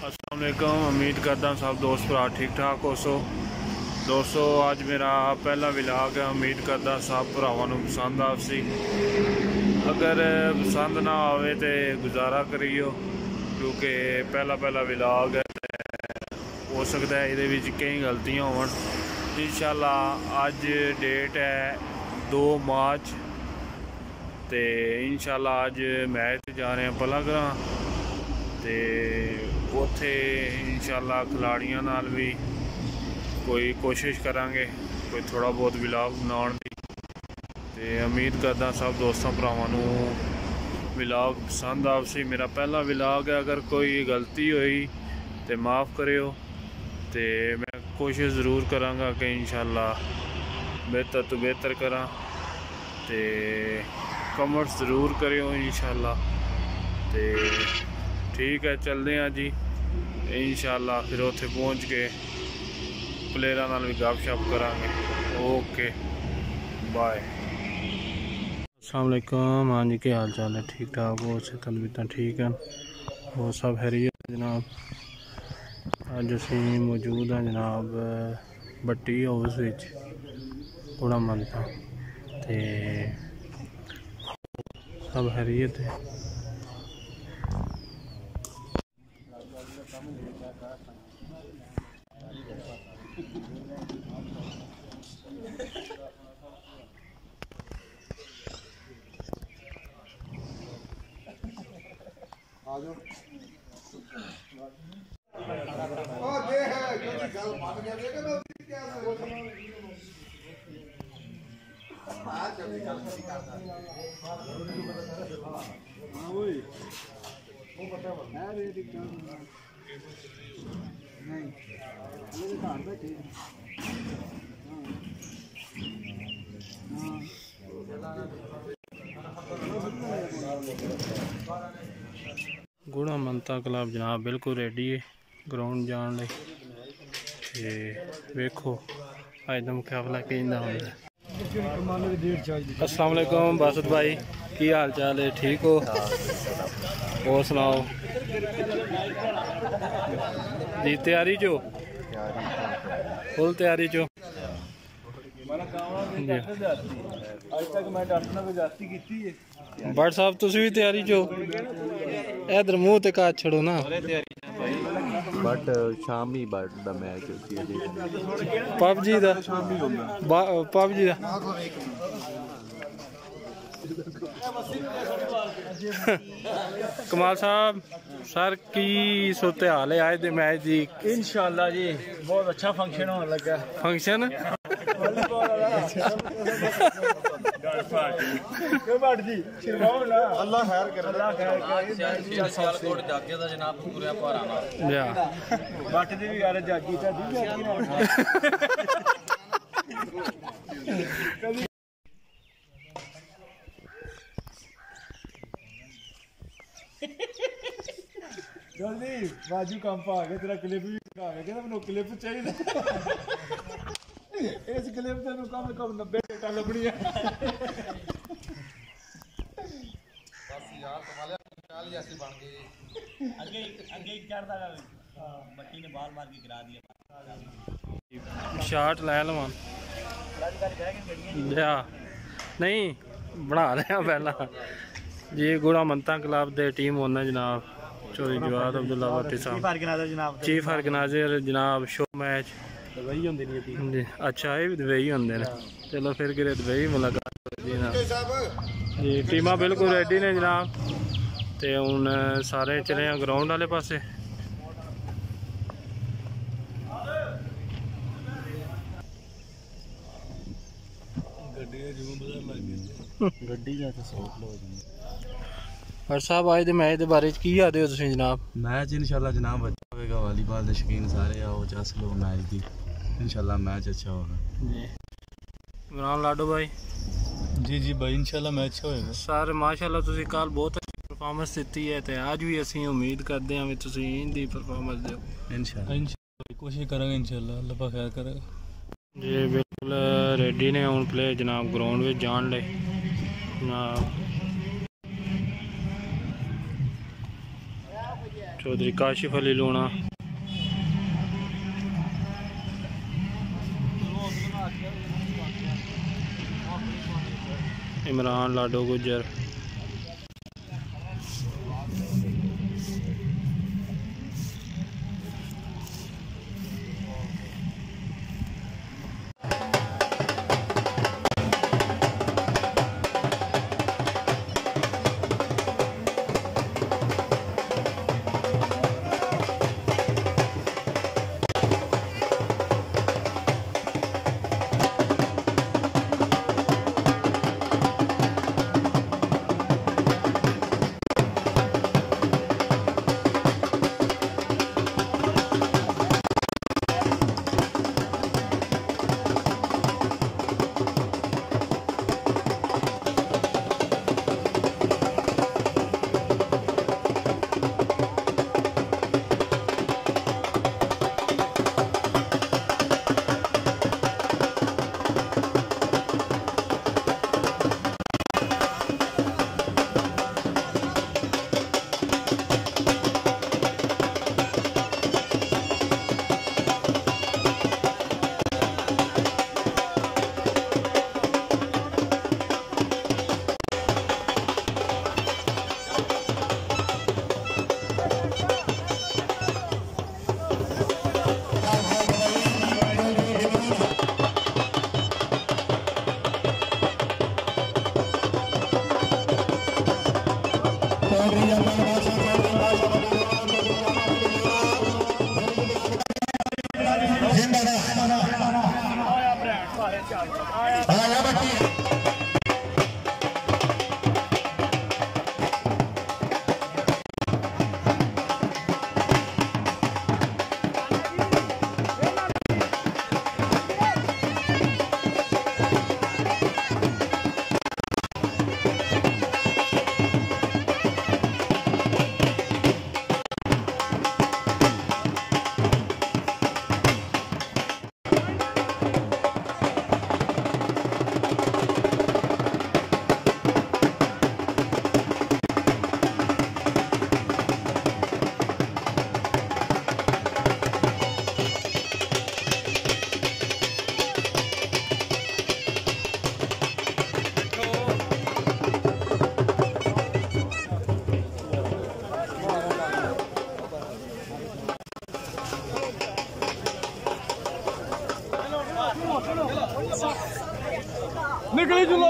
अस्सलाम वालेकुम। उम्मीद करता हूँ सब दोस्त भरा ठीक ठाक हो सो। दोस्तों आज मेरा पहला विलाग है, उम्मीद करता सब भरावां नूं पसंद आसी। अगर पसंद ना आवे तो गुजारा करियो, क्योंकि पहला विलाग है, हो सकता है ये कई गलतियाँ होवन। इंशाल्लाह अज डेट है 2 मार्च तो इंशाल्लाह अज मैच जा रहे हैं पहला ते उत्थे इंशाल्लाह खिलाड़ियों नाल भी कोई कोशिश करांगे, कोई थोड़ा बहुत विलाग बनाने की। ते उम्मीद करदा सब दोस्तों भरावां नूं विलाग पसंद आवसी। मेरा पहला विलाग है, अगर कोई गलती हुई तो माफ़ करियो। ते मैं कोशिश ज़रूर करांगा कि इंशाल्लाह बेहतर तो बेहतर करा। ते कमेंट ज़रूर करियो इंशाल्लाह। ते ठीक है, चलते हैं जी इंशाल्लाह। फिर उत्थे पहुँच के प्लेयरां नाल भी गपशप करांगे। Okay bye. अस्सलाम वालेकुम। हाँ जी, क्या हाल चाल है? ठीक ठाक हो? तबीयत ठीक है? वो सब खैरियत जनाब। अज असी मौजूद हैं जनाब बट्टी हाउस विच थोड़ा मनता ते सब खैरियत है। गुड़ा मनता क्लब जनाब बिल्कुल रेडी है ग्राउंड जान लई। ते वेखो अज का मुकाबला किंदा होंदा। अस्सलाम वालेकुम बासत भाई, की हाल चाल है? ठीक हो? और सुनाओ जी, तैयारी चो? फुल तैयारी चो? बट साहब तुसी भी तैयारी चो? इधर मुंह ते काट छड़ो ना। बट शामी दा मैच पबजी दा पबजी दा कमाल साहब सर की सोते हाल है आज दे मैच दी? इंशाल्लाह जी बहुत अच्छा फंक्शन होने लगा। फंक्शन अल्लाह खैर करे। जनाब पूरे भारा जा बट दी भी यार जागी जल्दी बाजू काम पा गया, तेरा क्लिप भी आ गया। कहना मैंने क्लिप चाहिए, इस क्लिप से कम से कम 90 डेटा लभनी है। बस यार कमाल चाल जैसी बन गई। आगे चढ़दा बट्टी ने बाल मार के गिरा दिया। शॉट लै लवां नहीं बना रहे पहला जी। गुड़ा मनता क्लब दे टीम ओनर जनाब चौधरी जवाद अब्दुल्ला भट्टी साहब, चीफ ऑर्गेनाइजर जनाब। शो मैच दुबई होंदी नहीं जी? अच्छा ये भी दुबई होंदे ने। चलो फिर किरे दुबई मुलाकात जी। टीमां बिल्कुल रेडी ने जनाब। ते हुण सारे चले हैं ग्राउंड वाले पासे। और साहब आज दे मैच दे बारे च की आखदे हो तुसीं जनाब? मैच इंशाल्लाह जनाब अच्छा होगा। वॉलीबॉल के शौकीन सारे आओ, 10 लोग मैच दी। इंशाल्लाह मैच अच्छा होगा जी। इमरान लाडो भाई जी जी भाई इंशाल्लाह मैच अच्छा होगा सर। माशाल्लाह तुसीं कल बहुत अच्छी परफॉर्मेंस दी है ते आज भी असीं उम्मीद करते हैं कि तुसीं इंदी परफॉर्मेंस दिओ। इंशाल्लाह कोशिश करेंगे, इंशाल्लाह अल्लाह पाक खैर करेगा जी। बिल्कुल रेडी ने हुण प्ले जनाब ग्राउंड में जान ले जनाब। चौधरी काशिफ अली लूणा, इमरान लाडो गुजर, निकली जुला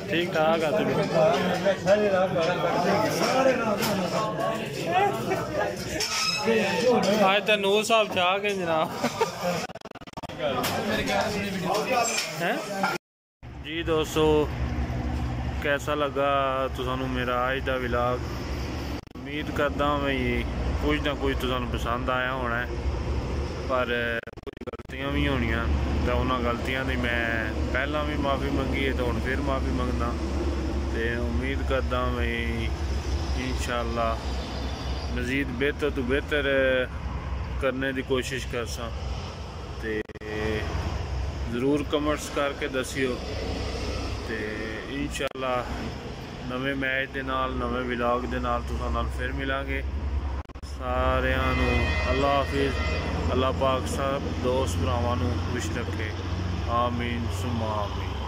ठीक ठाक आते आज तो नूर साहब चाह के जनाब हैं जी। दोस्तों कैसा लगा तुसानू मेरा आज का विलाग? उम्मीद करदा मैं कुछ ना कुछ तुसानू पसंद आया होना है, पर कुछ गलतियां भी होनियां तो उन्होंने गलतियां की मैं पहला भी माफ़ी मंगी है तो हुण फिर माफ़ी मंगदा। तो उम्मीद करदा मैं इंशाअल्लाह मज़ीद बेहतर तो बेहतर करने की कोशिश करसा। ते ज़रूर कमेंट्स करके दसियो। ते इंशाअल्लाह नवे मैच दे नाल नवे व्लॉग दे नाल तुसां नाल फिर मिलांगे। सारियां नूं अल्लाह हाफिज़। अल्लाह पाक सब दोस्त भरावां नूं खुश रखे। आमीन सुम्मा आमीन।